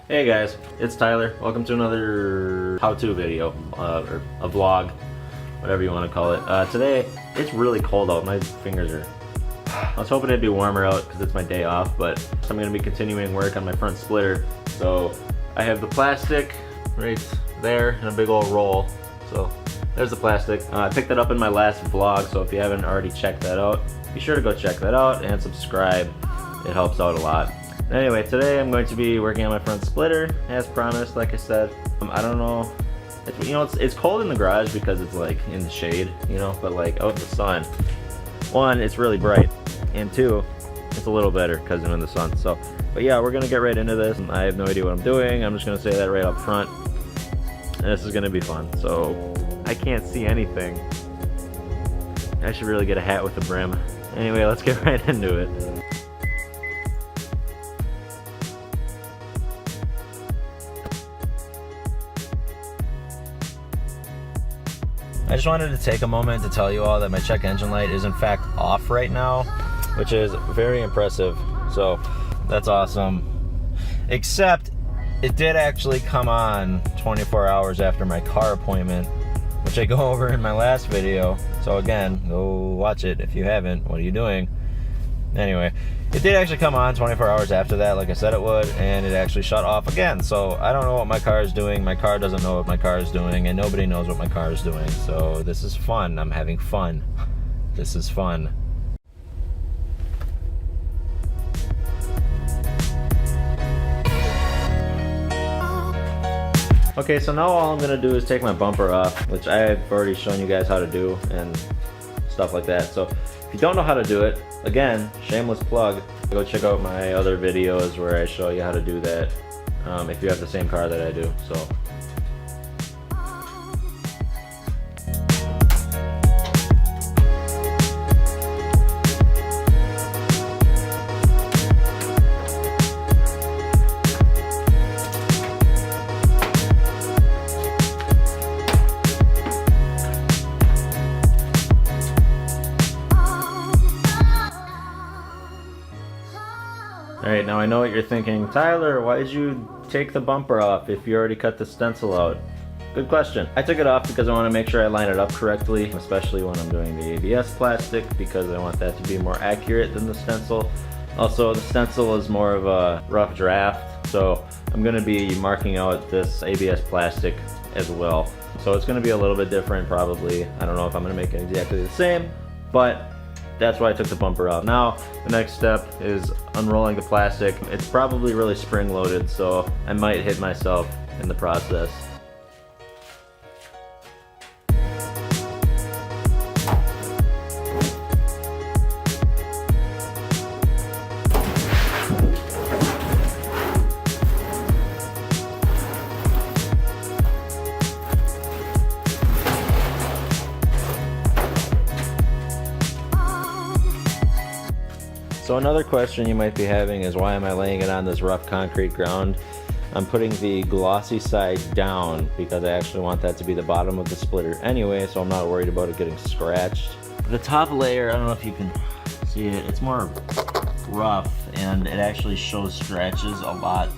Hey guys, it's Tyler. Welcome to another how-to video, or a vlog, whatever you want to call it. Today, it's really cold out. My fingers are... I was hoping it'd be warmer out because it's my day off, but I'm going to be continuing work on my front splitter. So I have the plastic right there in a big old roll. So there's the plastic. I picked it up in my last vlog, so if you haven't already checked that out, be sure to go check that out and subscribe. It helps out a lot. Anyway, today I'm going to be working on my front splitter, as promised, like I said. I don't know, it's cold in the garage because it's like in the shade, but like out in the sun, one, it's really bright, and two, it's a little better because I'm in the sun. So, but yeah, we're gonna get right into this. I have no idea what I'm doing. I'm just gonna say that right up front, and this is gonna be fun. So, I can't see anything. I should really get a hat with a brim. Anyway, let's get right into it. I just wanted to take a moment to tell you all that my check engine light is in fact off right now, which is very impressive. So that's awesome. Except it did actually come on 24 hours after my car appointment, which I go over in my last video. So again, go watch it if you haven't. What are you doing? Anyway, it did actually come on 24 hours after that, like I said it would, and it actually shut off again. So I don't know what my car is doing. My car doesn't know what my car is doing, and nobody knows what my car is doing. So this is fun. I'm having fun. This is fun. Okay, so now all I'm gonna do is take my bumper off, which I've already shown you guys how to do and stuff like that. So if you don't know how to do it, again, shameless plug, go check out my other videos where I show you how to do that, if you have the same car that I do. So alright, now I know what you're thinking. Tyler, why did you take the bumper off if you already cut the stencil out? Good question. I took it off because I want to make sure I line it up correctly, especially when I'm doing the ABS plastic, because I want that to be more accurate than the stencil. Also, the stencil is more of a rough draft, so I'm going to be marking out this ABS plastic as well. So it's going to be a little bit different probably. I don't know if I'm going to make it exactly the same, but that's why I took the bumper off. Now, the next step is unrolling the plastic. It's probably really spring-loaded, so I might hit myself in the process. So another question you might be having is, why am I laying it on this rough concrete ground? I'm putting the glossy side down because I actually want that to be the bottom of the splitter anyway, so I'm not worried about it getting scratched. The top layer, I don't know if you can see it, it's more rough and it actually shows scratches a lot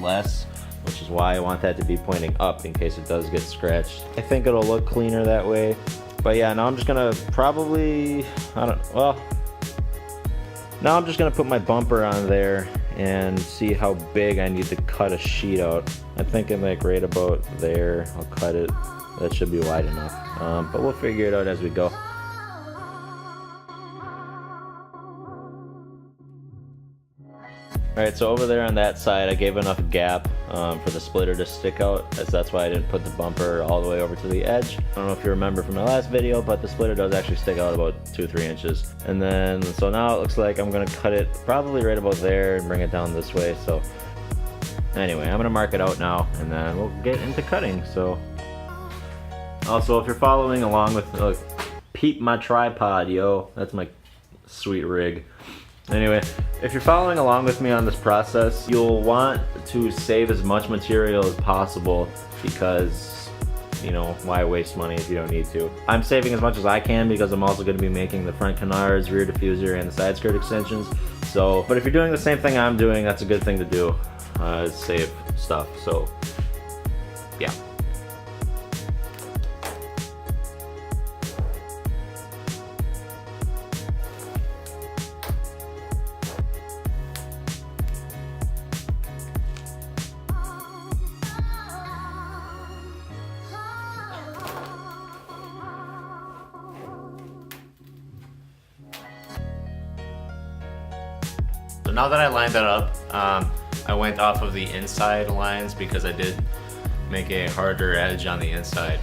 less, which is why I want that to be pointing up in case it does get scratched. I think it'll look cleaner that way. But yeah, now I'm just gonna probably, now I'm just going to put my bumper on there and see how big I need to cut a sheet out. I'm thinking like right about there. I'll cut it. That should be wide enough. But we'll figure it out as we go. Alright, so over there on that side, I gave enough gap for the splitter to stick out. That's why I didn't put the bumper all the way over to the edge. I don't know if you remember from my last video, but the splitter does actually stick out about 2-3 inches. And then, so now it looks like I'm going to cut it probably right about there and bring it down this way. So anyway, I'm going to mark it out now, and then we'll get into cutting. So also, if you're following along with, peep my tripod, yo. That's my sweet rig. Anyway, if you're following along with me on this process, you'll want to save as much material as possible because, why waste money if you don't need to? I'm saving as much as I can because I'm also going to be making the front canards, rear diffuser, and the side skirt extensions. So, but if you're doing the same thing I'm doing, that's a good thing to do. save stuff. So yeah. So now that I lined that up, I went off of the inside lines because I did make a harder edge on the inside.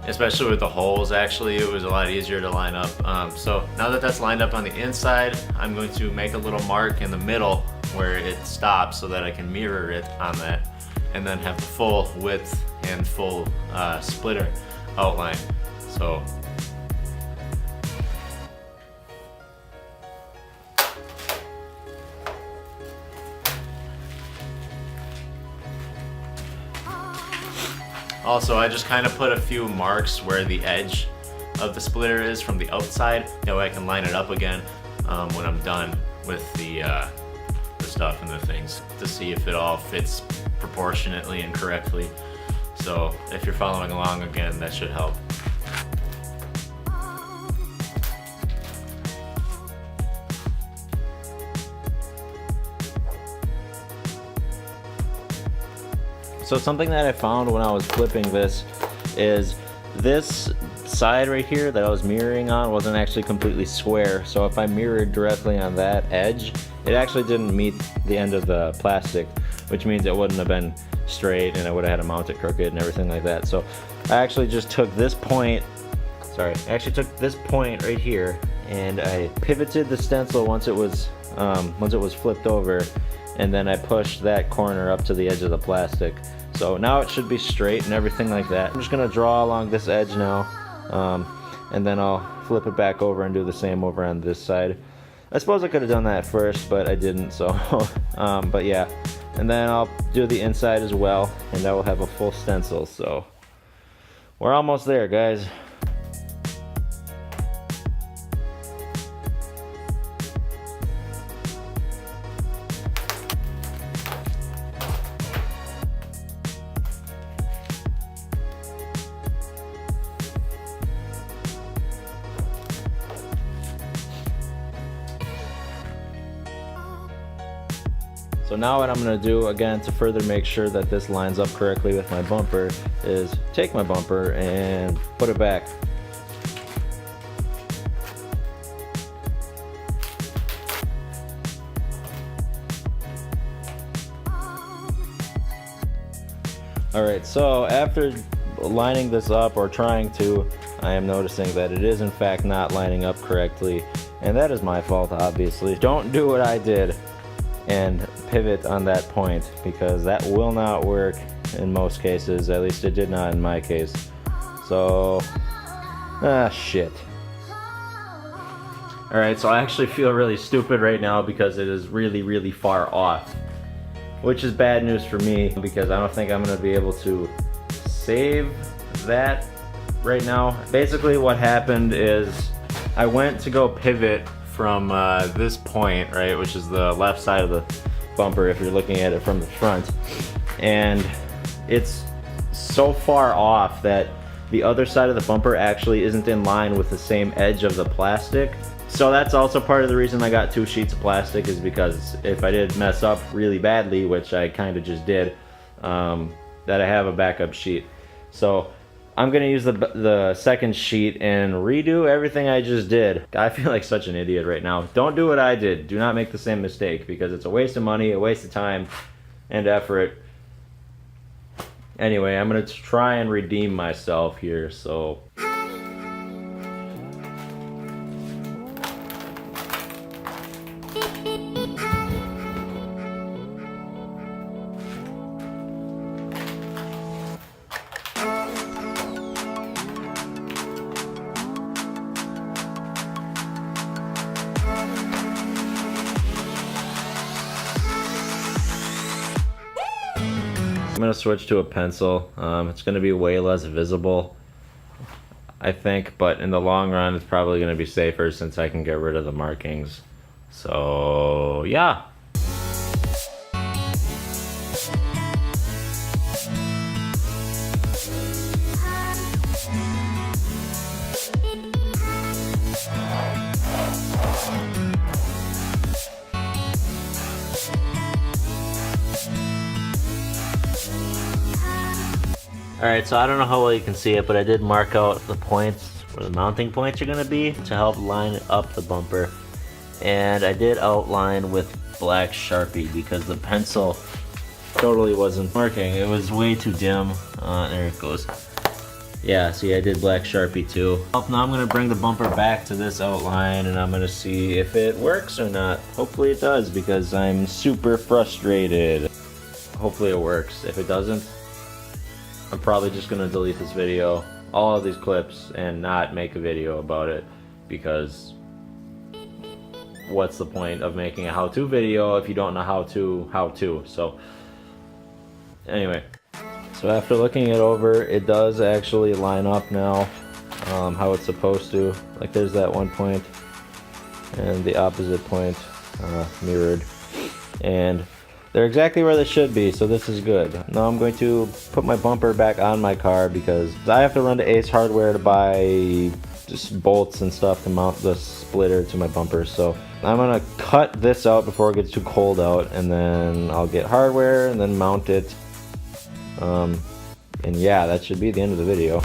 Especially with the holes, actually, it was a lot easier to line up. So now that that's lined up on the inside, I'm going to make a little mark in the middle where it stops so that I can mirror it on that, and then have the full width and full splitter outline. So also, I just kind of put a few marks where the edge of the splitter is from the outside. That way I can line it up again when I'm done with the stuff and the things, to see if it all fits proportionately and correctly. So if you're following along, again, that should help. So something that I found when I was flipping this is this side right here that I was mirroring on wasn't actually completely square. So if I mirrored directly on that edge, it actually didn't meet the end of the plastic, which means it wouldn't have been straight and I would have had to mount it crooked and everything like that. So I actually just took this point, right here, and I pivoted the stencil once it was flipped over, and then I pushed that corner up to the edge of the plastic. So now it should be straight and everything like that. I'm just gonna draw along this edge now, and then I'll flip it back over and do the same over on this side. I suppose I could have done that first, but I didn't, so but yeah. And then I'll do the inside as well, and I will have a full stencil. So we're almost there, guys. So now what I'm going to do, again, to further make sure that this lines up correctly with my bumper, is take my bumper and put it back. Alright, so after lining this up, or trying to, I am noticing that it is in fact not lining up correctly, and that is my fault, obviously. Don't do what I did and pivot on that point, because that will not work in most cases. At least it did not in my case. So shit. Alright, so I actually feel really stupid right now because it is really far off, which is bad news for me, because I don't think I'm going to be able to save that right now. Basically what happened is I went to go pivot from this point, right, which is the left side of the bumper if you're looking at it from the front, and it's so far off that the other side of the bumper actually isn't in line with the same edge of the plastic. So that's also part of the reason I got 2 sheets of plastic, is because if I did mess up really badly, which I kind of just did, that I have a backup sheet. So I'm gonna use the second sheet and redo everything I just did. I feel like such an idiot right now. Don't do what I did. Do not make the same mistake, because it's a waste of money, a waste of time and effort. Anyway, I'm gonna try and redeem myself here, so. I'm gonna switch to a pencil. It's gonna be way less visible, I think, but in the long run it's probably gonna be safer since I can get rid of the markings. So yeah. Alright, so I don't know how well you can see it, but I did mark out the points where the mounting points are going to be to help line up the bumper. And I did outline with black Sharpie because the pencil totally wasn't working. It was way too dim. There it goes. Yeah, see, I did black Sharpie too. Now I'm going to bring the bumper back to this outline and I'm going to see if it works or not. Hopefully it does because I'm super frustrated. Hopefully it works. If it doesn't, I'm probably just going to delete this video, all of these clips, and not make a video about it because what's the point of making a how-to video if you don't know how to. So anyway, so after looking it over, it does actually line up now how it's supposed to. Like there's that one point and the opposite point mirrored, and they're exactly where they should be, so this is good. Now I'm going to put my bumper back on my car because I have to run to Ace Hardware to buy just bolts and stuff to mount the splitter to my bumper. So I'm gonna cut this out before it gets too cold out, and then I'll get hardware and then mount it. And yeah, that should be the end of the video.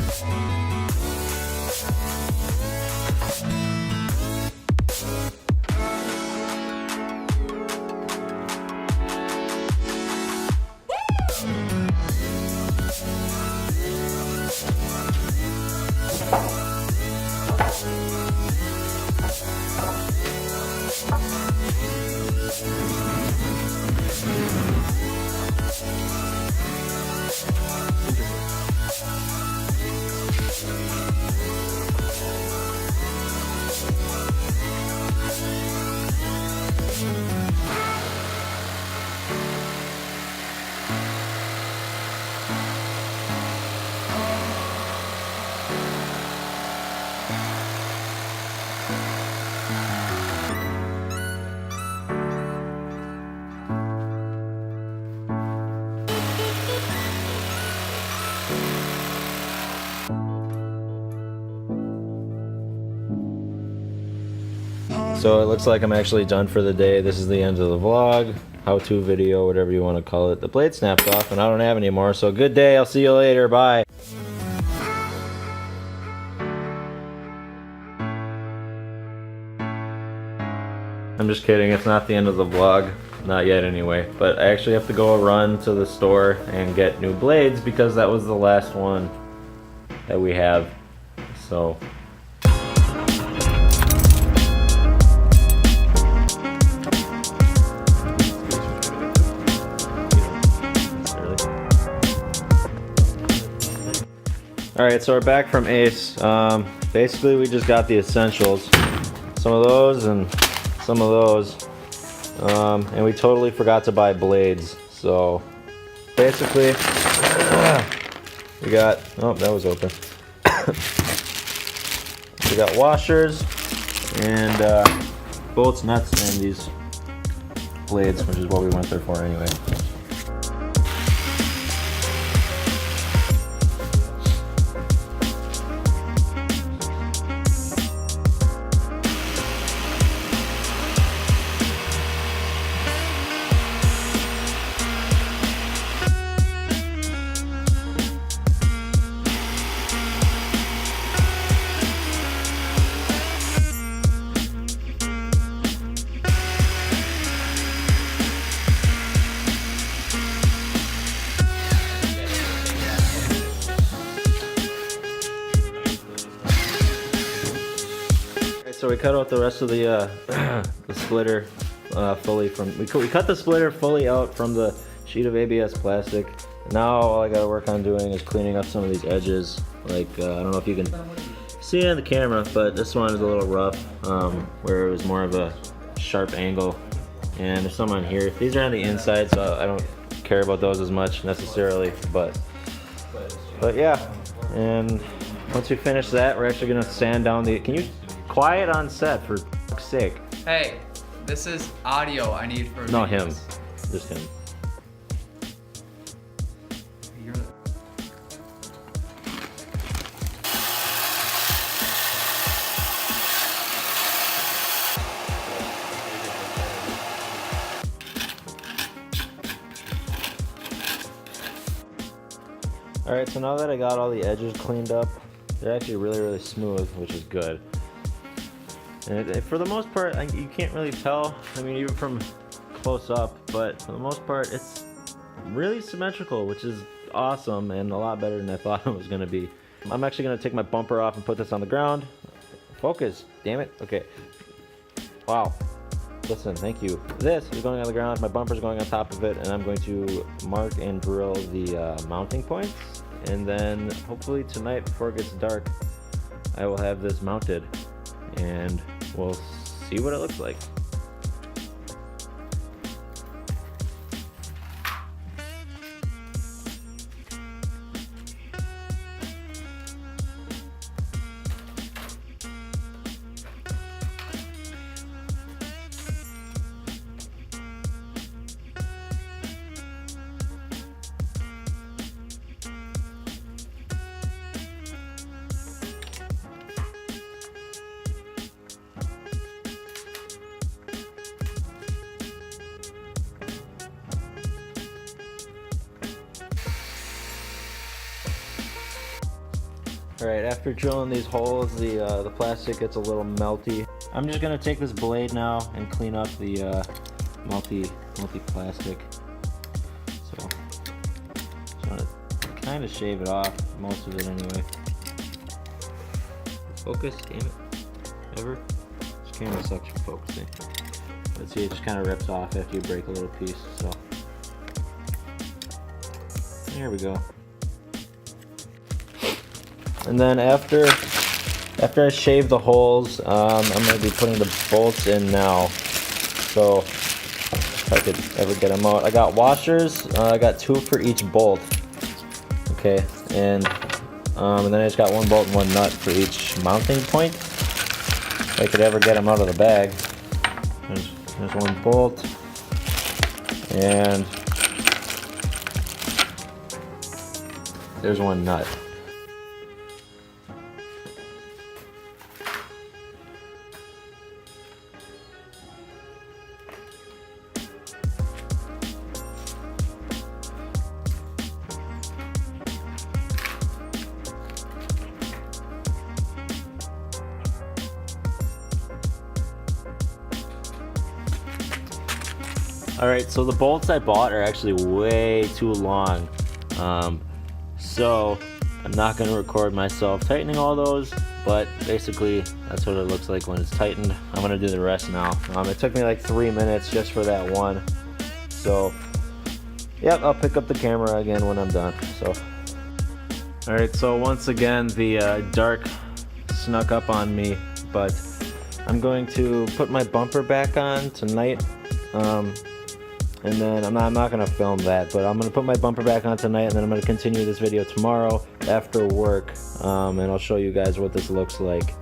So it looks like I'm actually done for the day. This is the end of the vlog, how-to video, whatever you want to call it. The blade snapped off and I don't have any more, so good day. I'll see you later. Bye. I'm just kidding. It's not the end of the vlog. Not yet anyway. But I actually have to go run to the store and get new blades because that was the last one that we have. So alright, so we're back from Ace. Basically we just got the essentials. Some of those and some of those. And we totally forgot to buy blades. So basically we got, oh, that was open. We got washers and bolts, nuts, and these blades, which is what we went there for anyway. So we cut out the rest of the splitter fully from. We cut the splitter fully out from the sheet of ABS plastic. Now all I gotta work on doing is cleaning up some of these edges. Like I don't know if you can see it on the camera, but this one is a little rough, where it was more of a sharp angle. And there's some on here. These are on the inside, so I don't care about those as much necessarily. But yeah. And once we finish that, we're actually gonna sand down the. Can you? Quiet on set, for fuck's sake. Hey, this is audio I need for No, videos. him. Just him. Alright, so now that I got all the edges cleaned up, they're actually really smooth, which is good. And for the most part, you can't really tell, I mean, even from close up, but for the most part, it's really symmetrical, which is awesome and a lot better than I thought it was going to be. I'm actually going to take my bumper off and put this on the ground. Focus, damn it. Okay. Wow. Listen, thank you. This is going on the ground, my bumper's going on top of it, and I'm going to mark and drill the mounting points. And then hopefully tonight before it gets dark, I will have this mounted and we'll see what it looks like. Alright, after drilling these holes, the plastic gets a little melty. I'm just gonna take this blade now and clean up the melty plastic. So, just wanna kind of shave it off, most of it anyway. Focus, damn it. Ever? This camera sucks for focusing. But see, it just kind of rips off after you break a little piece, so. There we go. And then after I shave the holes, I'm going to be putting the bolts in now. So if I could ever get them out. I got washers. I got 2 for each bolt. Okay, and then I just got 1 bolt and 1 nut for each mounting point. If I could ever get them out of the bag. There's 1 bolt, and there's 1 nut. Alright, so the bolts I bought are actually way too long. So I'm not going to record myself tightening all those, but basically that's what it looks like when it's tightened. I'm going to do the rest now. It took me like 3 minutes just for that one. So, yep, I'll pick up the camera again when I'm done. So, alright, so once again the dark snuck up on me, but I'm going to put my bumper back on tonight. And then I'm not going to film that, but I'm going to put my bumper back on tonight, and then I'm going to continue this video tomorrow after work, and I'll show you guys what this looks like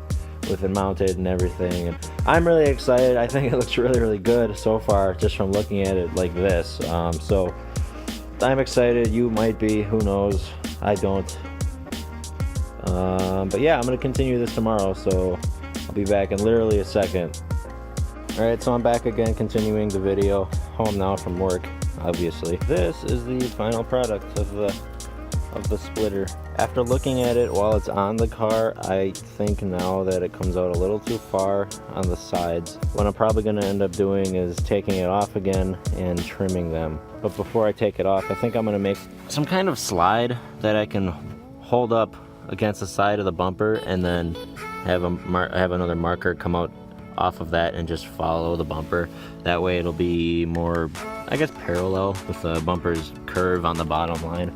with it mounted and everything. And I'm really excited. I think it looks really good so far just from looking at it like this. So I'm excited. You might be. Who knows? I don't. But yeah, I'm going to continue this tomorrow, so I'll be back in literally a second. Alright, so I'm back again continuing the video. Home now from work, obviously. This is the final product of the splitter. After looking at it while it's on the car, I think now that it comes out a little too far on the sides. What I'm probably going to end up doing is taking it off again and trimming them. But before I take it off, I think I'm going to make some kind of slide that I can hold up against the side of the bumper and then have another marker come out off of that and just follow the bumper. That way it'll be more, I guess, parallel with the bumper's curve on the bottom line.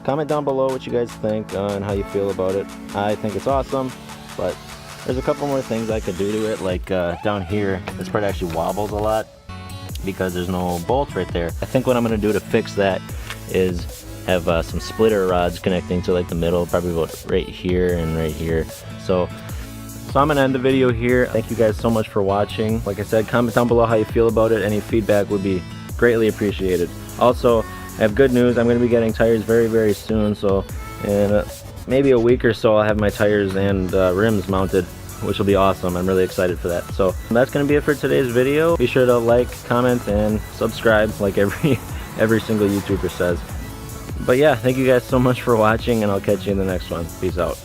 Comment down below what you guys think and how you feel about it. I think it's awesome, but there's a couple more things I could do to it, like down here, this part actually wobbles a lot because there's no bolts right there. I think what I'm going to do to fix that is have some splitter rods connecting to like the middle, probably about right here and right here. So I'm gonna end the video here. Thank you guys so much for watching. Like I said, comment down below how you feel about it. Any feedback would be greatly appreciated. Also, I have good news. I'm gonna be getting tires very soon. So in maybe a week or so, I'll have my tires and rims mounted, which will be awesome. I'm really excited for that. So that's gonna be it for today's video. Be sure to like, comment, and subscribe like every single YouTuber says. But yeah, thank you guys so much for watching, and I'll catch you in the next one. Peace out.